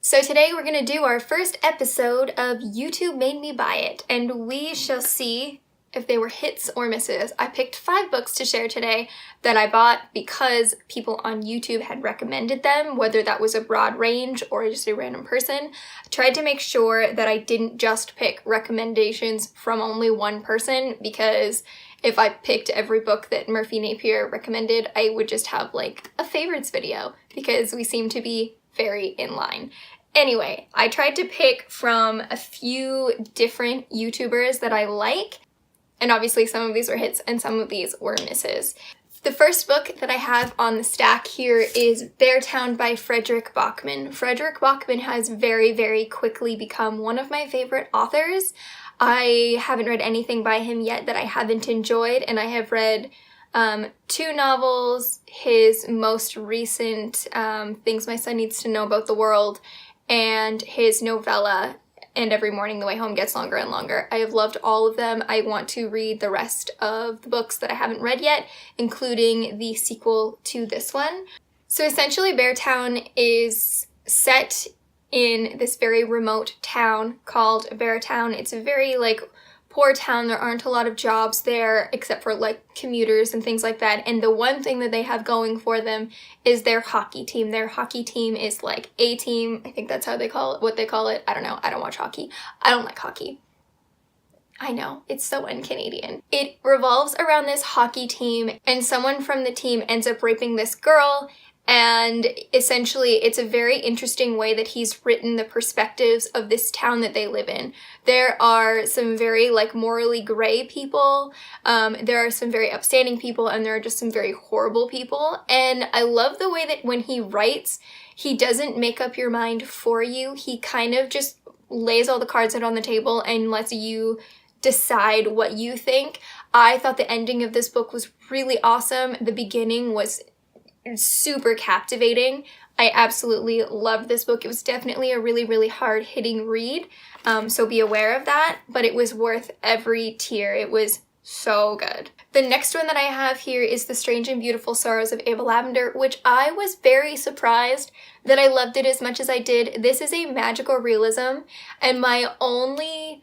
So today we're going to do our first episode of YouTube Made Me Buy It, and we shall see if they were hits or misses. I picked 5 books to share today that I bought because people on YouTube had recommended them, whether that was a broad range or just a random person. I tried to make sure that I didn't just pick recommendations from only one person, because if I picked every book that Murphy Napier recommended, I would just have like a favorites video, because we seem to be very in line. Anyway, I tried to pick from a few different YouTubers that I like, and obviously some of these were hits and some of these were misses. The first book that I have on the stack here is BearTown by Fredrik Backman. Fredrik Backman has very, very quickly become one of my favorite authors. I haven't read anything by him yet that I haven't enjoyed, and I have read 2 novels, his most recent Things My Son Needs to Know About the World, and his novella, And Every Morning the Way Home Gets Longer and Longer. I have loved all of them. I want to read the rest of the books that I haven't read yet, including the sequel to this one. So essentially, BearTown is set in this very remote town called BearTown. It's a very, poor town. There aren't a lot of jobs there except for, commuters and things like that. And the one thing that they have going for them is their hockey team. Their hockey team is, A-team. I think that's how they call it, what they call it. I don't know. I don't watch hockey. I don't like hockey. I know, it's so un-Canadian. It revolves around this hockey team, and someone from the team ends up raping this girl. And essentially, it's a very interesting way that he's written the perspectives of this town that they live in. There are some very, morally gray people, there are some very upstanding people, and there are just some very horrible people. And I love the way that when he writes, he doesn't make up your mind for you. He kind of just lays all the cards out on the table and lets you decide what you think. I thought the ending of this book was really awesome. The beginning was super captivating. I absolutely loved this book. It was definitely a really, really hard-hitting read, so be aware of that, but it was worth every tear. It was so good. The next one that I have here is The Strange and Beautiful Sorrows of Ava Lavender, which I was very surprised that I loved it as much as I did. This is a magical realism, and my only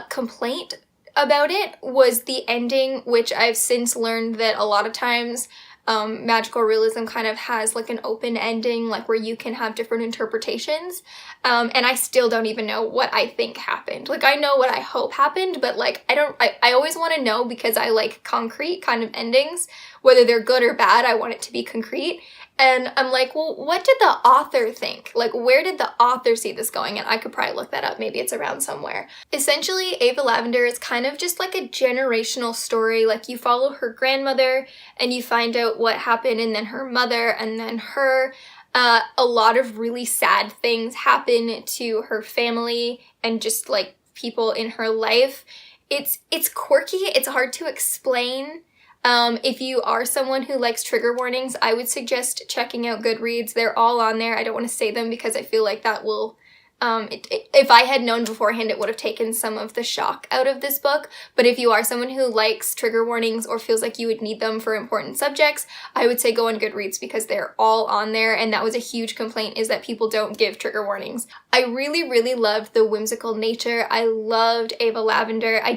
complaint about it was the ending, which I've since learned that a lot of times magical realism kind of has an open ending, where you can have different interpretations, and I still don't even know what I think happened. I know what I hope happened, but I always want to know, because I like concrete kind of endings, whether they're good or bad. I want it to be concrete. And I'm like, well, what did the author think? Where did the author see this going? And I could probably look that up. Maybe it's around somewhere. Essentially, Ava Lavender is kind of just a generational story. You follow her grandmother and you find out what happened, and then her mother, and then her. A lot of really sad things happen to her family and just people in her life. It's quirky. It's hard to explain. If you are someone who likes trigger warnings, I would suggest checking out Goodreads. They're all on there. I don't want to say them because I feel like that will, if I had known beforehand, it would have taken some of the shock out of this book. But if you are someone who likes trigger warnings or feels like you would need them for important subjects, I would say go on Goodreads, because they're all on there. And that was a huge complaint, is that people don't give trigger warnings. I really, really loved the whimsical nature. I loved Ava Lavender. I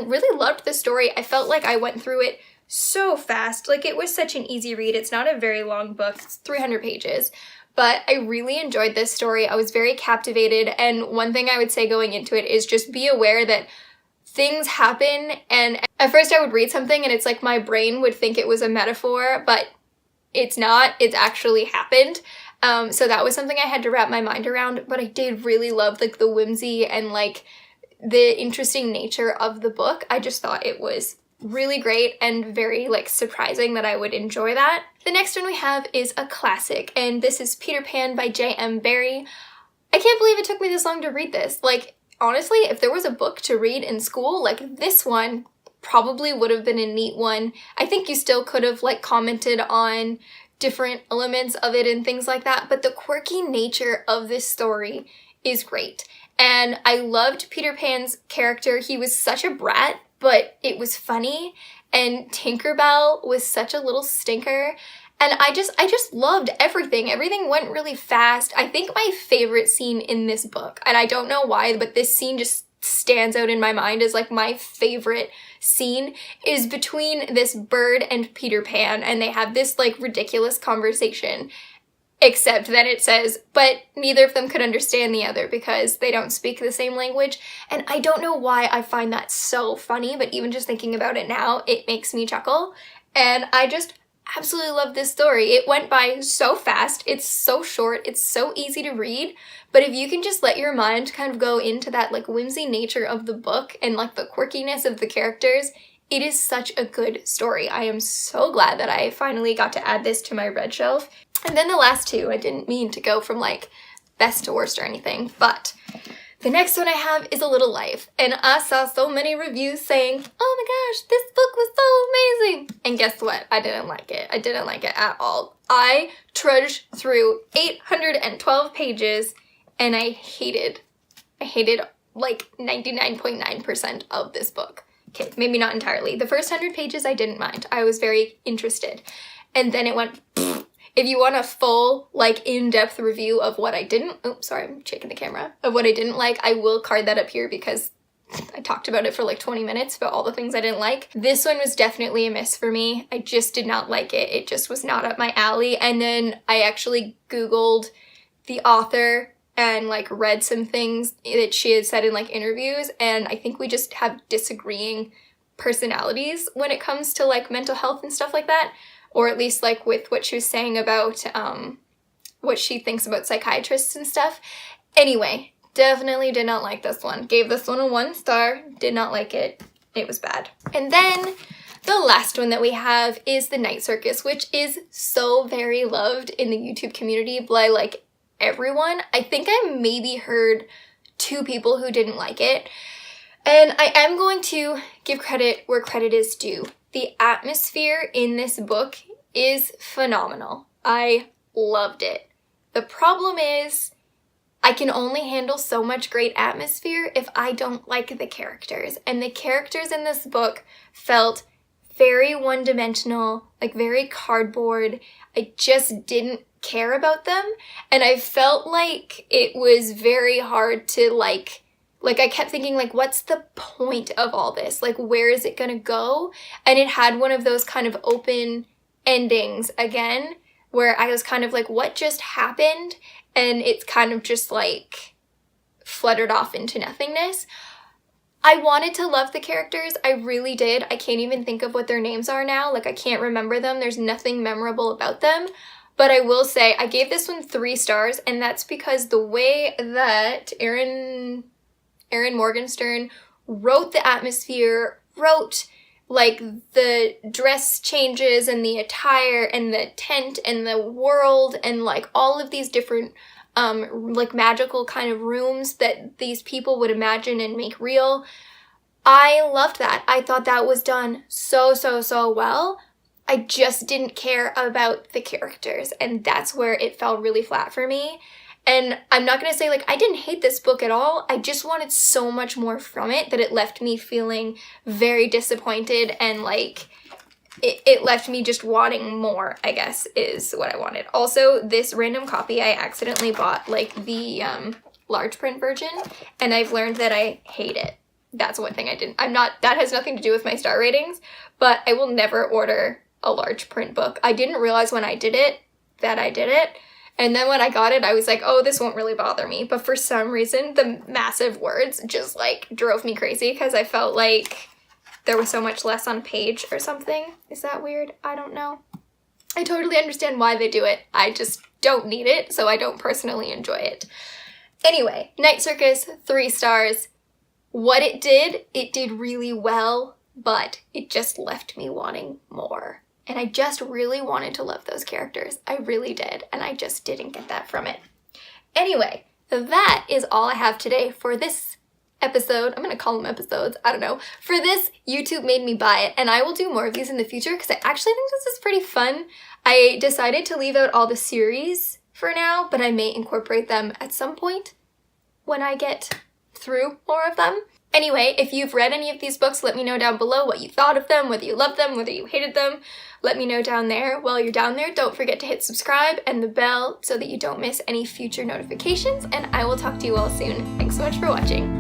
really loved the story. I felt like I went through it so fast. It was such an easy read. It's not a very long book. It's 300 pages. But I really enjoyed this story. I was very captivated. And one thing I would say going into it is just be aware that things happen. And at first I would read something and it's my brain would think it was a metaphor, but it's not. It's actually happened. So that was something I had to wrap my mind around. But I did really love the whimsy and the interesting nature of the book. I just thought it was really great and very surprising that I would enjoy that. The next one we have is a classic, and this is Peter Pan by J.M. Barrie. I can't believe it took me this long to read this. Honestly, if there was a book to read in school, this one probably would have been a neat one. I think you still could have commented on different elements of it and things like that, but the quirky nature of this story is great. And I loved Peter Pan's character. He was such a brat, but it was funny, and Tinkerbell was such a little stinker, And I just loved everything. Everything went really fast. I think my favorite scene in this book, and I don't know why, but this scene just stands out in my mind as like my favorite scene, is between this bird and Peter Pan, and they have this like ridiculous conversation, except that it says, but neither of them could understand the other because they don't speak the same language. And I don't know why I find that so funny, but even just thinking about it now, it makes me chuckle. And I just absolutely love this story. It went by so fast, it's so short, it's so easy to read, but if you can just let your mind kind of go into that like whimsy nature of the book and like the quirkiness of the characters, it is such a good story. I am so glad that I finally got to add this to my read shelf. And then the last two, I didn't mean to go from like best to worst or anything, but the next one I have is A Little Life, and I saw so many reviews saying, oh my gosh, this book was so amazing. And guess what? I didn't like it. I didn't like it at all. I trudged through 812 pages and I hated like 99.9% of this book. Okay, maybe not entirely. The first 100 pages I didn't mind. I was very interested. And then it went If you want a full, like, in-depth review of what I didn't, oops, sorry, I'm shaking the camera, of what I didn't like, I will card that up here because I talked about it for like 20 minutes about all the things I didn't like. This one was definitely a miss for me. I just did not like it. It just was not up my alley. And then I actually Googled the author and like read some things that she had said in like interviews, and I think we just have disagreeing personalities when it comes to like mental health and stuff like that. Or at least like with what she was saying about what she thinks about psychiatrists and stuff. Anyway, definitely did not like this one. Gave this one a 1 star. Did not like it. It was bad. And then the last one that we have is The Night Circus, which is so very loved in the YouTube community by like everyone. I think I maybe heard 2 people who didn't like it. And I am going to give credit where credit is due. The atmosphere in this book is phenomenal. I loved it. The problem is I can only handle so much great atmosphere if I don't like the characters. And the characters in this book felt very one-dimensional, like very cardboard. I just didn't care about them. And I felt like it was very hard to like I kept thinking, like, what's the point of all this? Like, where is it gonna go? And it had one of those kind of open endings again, where I was kind of like, what just happened? And it's kind of just, like, fluttered off into nothingness. I wanted to love the characters. I really did. I can't even think of what their names are now. Like, I can't remember them. There's nothing memorable about them. But I will say, I gave this one 3 stars, and that's because the way that Erin Morgenstern wrote the atmosphere, wrote like the dress changes and the attire and the tent and the world and like all of these different like magical kind of rooms that these people would imagine and make real. I loved that. I thought that was done so well. I just didn't care about the characters, and that's where it fell really flat for me. And I'm not going to say, like, I didn't hate this book at all. I just wanted so much more from it that it left me feeling very disappointed, and, like, it left me just wanting more, I guess, is what I wanted. Also, this random copy, I accidentally bought, like, the large print version, and I've learned that I hate it. That's one thing I didn't. That has nothing to do with my star ratings, but I will never order a large print book. I didn't realize when I did it that I did it. And then when I got it, I was like, oh, this won't really bother me. But for some reason, the massive words just, like, drove me crazy because I felt like there was so much less on a page or something. Is that weird? I don't know. I totally understand why they do it. I just don't need it, so I don't personally enjoy it. Anyway, Night Circus, 3 stars. What it did really well, but it just left me wanting more. And I just really wanted to love those characters. I really did. And I just didn't get that from it. Anyway, that is all I have today for this episode. I'm going to call them episodes. I don't know. For this YouTube Made Me Buy It. And I will do more of these in the future because I actually think this is pretty fun. I decided to leave out all the series for now, but I may incorporate them at some point when I get through more of them. Anyway, if you've read any of these books, let me know down below what you thought of them, whether you loved them, whether you hated them. Let me know down there. While you're down there, don't forget to hit subscribe and the bell so that you don't miss any future notifications, and I will talk to you all soon. Thanks so much for watching.